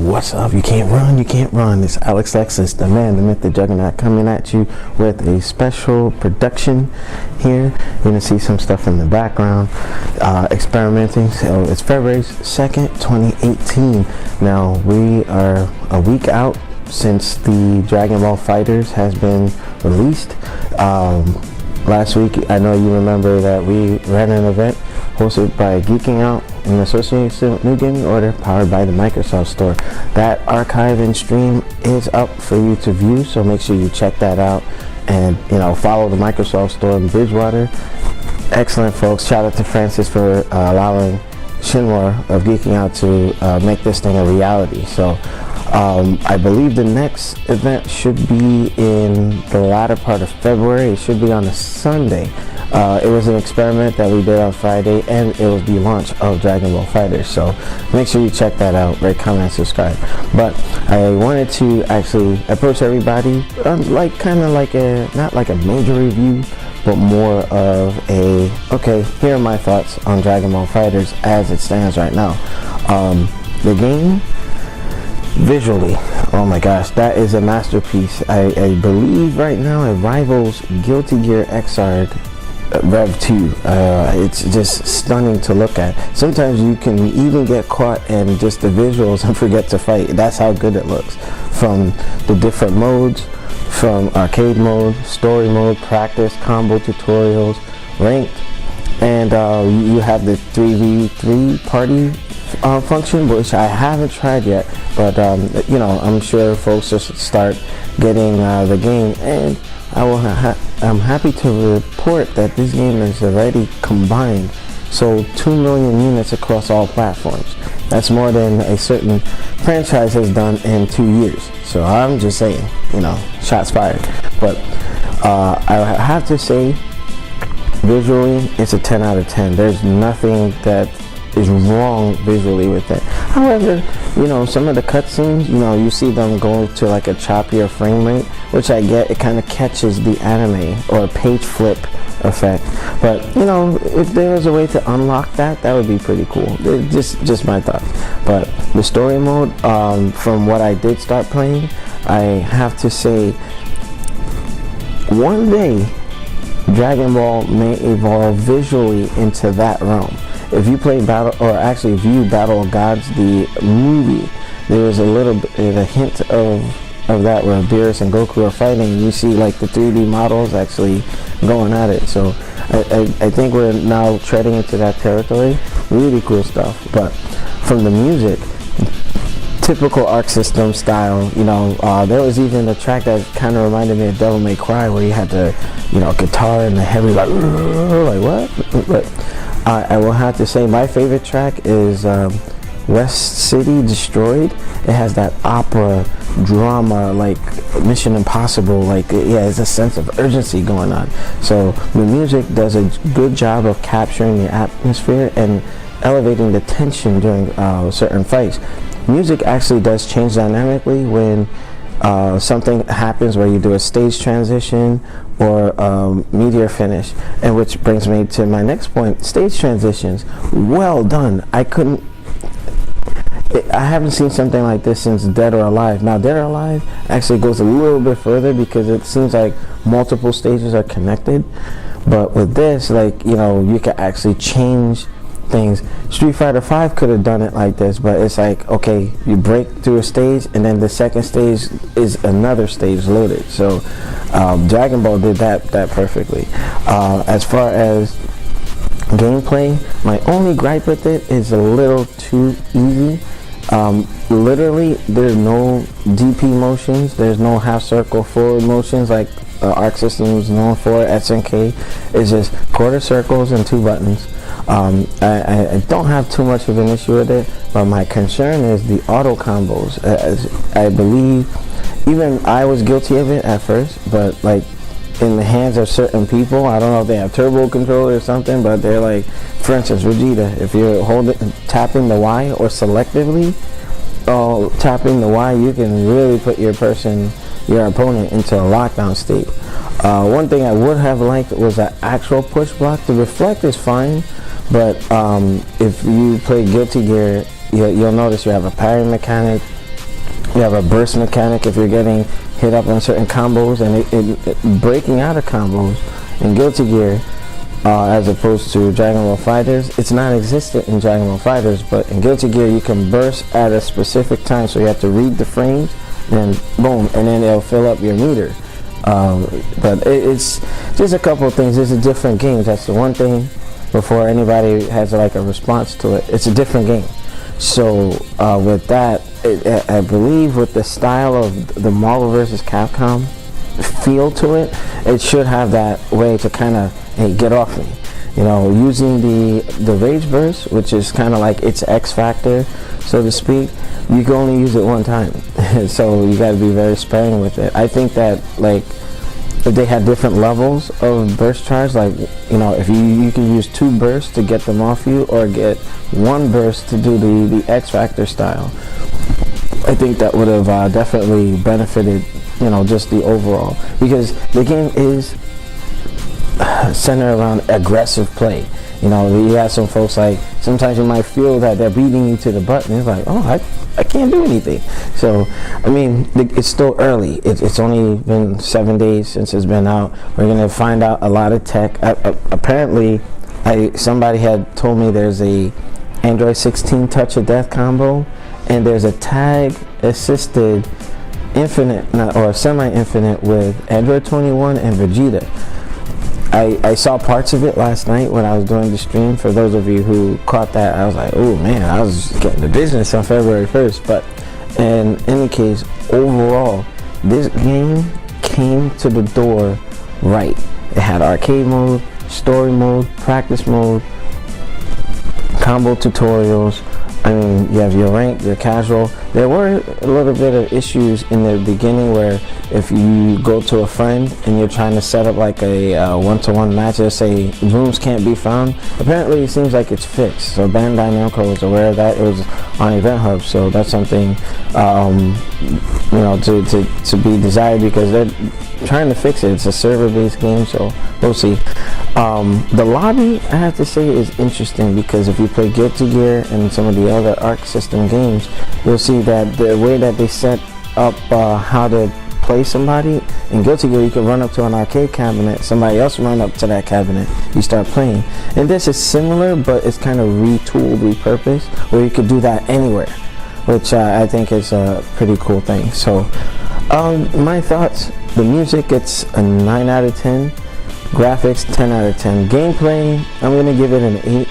What's up? You can't run. It's Alexlexus, the man, the myth, the juggernaut, coming at you with a special production here. You're gonna see some stuff in the background, experimenting. So it's February 2nd, 2018. Now we are a week out since the Dragon Ball FighterZ has been released. Last week, I know you remember that we ran an event hosted by geek-n-out in association with NewGamingOrder, powered by the Microsoft Store. That archive and stream is up for you to view, so make sure you check that out and follow the Microsoft Store in Bridgewater. Excellent folks. Shout out to Francis for allowing Shinwar of geek-n-out to make this thing a reality. So I believe the next event should be in the latter part of February. It should be on a Sunday. It was an experiment that we did on Friday, and it was the launch of Dragon Ball FighterZ. So make sure you check that out, rate, comment, subscribe. But I wanted to actually approach everybody not like a major review, but more of a, okay, here are my thoughts on Dragon Ball FighterZ as it stands right now. The game, visually, oh my gosh, that is a masterpiece. I believe right now it rivals Guilty Gear Xrd Rev 2. It's just stunning to look at. Sometimes you can even get caught in just the visuals and forget to fight. That's how good it looks. From the different modes, from arcade mode, story mode, practice, combo tutorials, ranked, and you have the 3v3 party function, which I haven't tried yet, but I'm sure folks just start getting the game, and I'm happy to report that this game is already combined sold 2 million units across all platforms. That's more than a certain franchise has done in 2 years. So I'm just saying, shots fired. But I have to say, visually, it's a 10 out of 10. There's nothing that is wrong visually with it. However, some of the cutscenes, you see them go to like a choppier frame rate, which I get. It kind of catches the anime or page flip effect. But if there was a way to unlock that, that would be pretty cool. Just my thoughts. But the story mode, from what I did start playing, I have to say, one day Dragon Ball may evolve visually into that realm. If you play view Battle of Gods, the movie, there was a hint of that where Beerus and Goku are fighting. You see like the 3D models actually going at it. So I think we're now treading into that territory. Really cool stuff. But from the music, typical Arc System style, there was even a track that kind of reminded me of Devil May Cry, where you had the guitar and the heavy like what? But I will have to say my favorite track is West City Destroyed. It has that opera drama, like Mission Impossible, it's a sense of urgency going on. So the music does a good job of capturing the atmosphere and elevating the tension during certain fights. Music actually does change dynamically when something happens where you do a stage transition or meteor finish, and which brings me to my next point. Stage transitions, well done. I haven't seen something like this since Dead or Alive. Now Dead or Alive actually goes a little bit further because it seems like multiple stages are connected, but with this, you can actually change things. Street Fighter 5 could have done it like this, but it's like, okay, you break through a stage and then the second stage is another stage loaded. So Dragon Ball did that perfectly. As far as gameplay, my only gripe with it is a little too easy. Literally, there's no DP motions, there's no half circle forward motions like Arc System is known for. SNK is just quarter circles and 2 buttons. I don't have too much of an issue with it, but my concern is the auto combos. I believe even I was guilty of it at first, but in the hands of certain people, I don't know if they have turbo control or something, but they're like, for instance, Vegeta, if you're tapping the Y or selectively tapping the Y, you can really put your opponent into a lockdown state. One thing I would have liked was an actual push block. The reflect is fine, but if you play Guilty Gear, you'll notice you have a parry mechanic, You have a burst mechanic if you're getting hit up on certain combos, and it breaking out of combos in Guilty Gear, as opposed to Dragon Ball FighterZ. It's not existent in Dragon Ball FighterZ, but in Guilty Gear you can burst at a specific time, so you have to read the frames, and boom, and then it'll fill up your meter. But it's just a couple of things. It's a different game. That's the one thing. Before anybody has like a response to it, it's a different game. So with that, I believe with the style of the Marvel vs. Capcom feel to it, it should have that way to kind of, hey, get off me. You know, using the Rage Burst, which is kind of like its X factor, so to speak, you can only use it one time. So you got to be very sparing with it. I think that, like, if they had different levels of burst charge, like, you know, if you can use 2 bursts to get them off you, or get 1 burst to do the X Factor style, I think that would have definitely benefited, you know, just the overall, because the game is centered around aggressive play. You know, you have some folks, like, sometimes you might feel that they're beating you to the button. It's like, oh, I can't do anything. So, I mean, it's still early. It's only been 7 days since it's been out. We're going to find out a lot of tech. Apparently, somebody had told me there's a Android 16 Touch of Death combo, and there's a tag-assisted infinite, or semi-infinite with Android 21 and Vegeta. I saw parts of it last night when I was doing the stream. For those of you who caught that, I was like, oh man, I was getting the business on February 1st. But in any case, overall, this game came to the door right. It had arcade mode, story mode, practice mode, combo tutorials. I mean, you have your rank, your casual. There were a little bit of issues in the beginning where if you go to a friend and you're trying to set up like a one-to-one match, let's say rooms can't be found. Apparently it seems like it's fixed. So Bandai Namco was aware of that. It was on Event Hub, so that's something you know, to be desired, because they're trying to fix it. It's a server-based game, so we'll see. The lobby, I have to say, is interesting, because if you play Guilty Gear and some of the other Arc System games, you'll see that the way that they set up how to play somebody in Guilty Gear, you can run up to an arcade cabinet, somebody else run up to that cabinet, you start playing. And this is similar, but it's kind of retooled, repurposed, where you could do that anywhere, which I think is a pretty cool thing. So my thoughts: the music, it's a 9 out of 10. Graphics, 10 out of 10. Gameplay, I'm going to give it an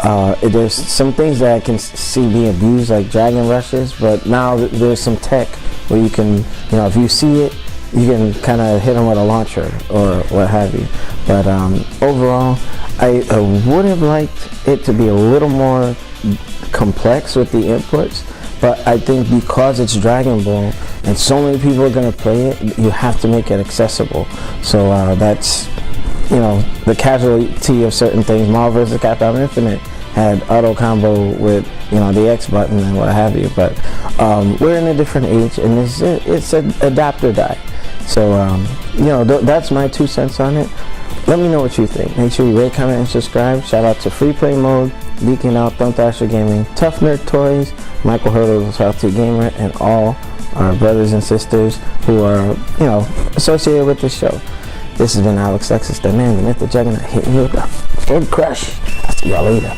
8. There's some things that I can see being abused, like Dragon Rushes, but now there's some tech where you can, you know, if you see it, you can kind of hit them with a launcher or what have you. But overall, I would have liked it to be a little more complex with the inputs, but I think because it's Dragon Ball and so many people are going to play it, you have to make it accessible. So that's, you know, the casualty of certain things. Marvel vs. Capcom Infinite had auto combo with, you know, the X button and what have you. But we're in a different age, and it's an adapt or die. So you know, that's my 2 cents on it. Let me know what you think. Make sure you rate, comment, and subscribe. Shout out to Free Play Mode, geek-n-out, Don't Thrasher Gaming, Tough Nerd Toys, Michael Hurdle, South T Gamer, and all our brothers and sisters who are, you know, associated with this show. This has been Alexlexus, the man, the myth, the juggernaut, hitting you with the Ford Crush. I'll see y'all later.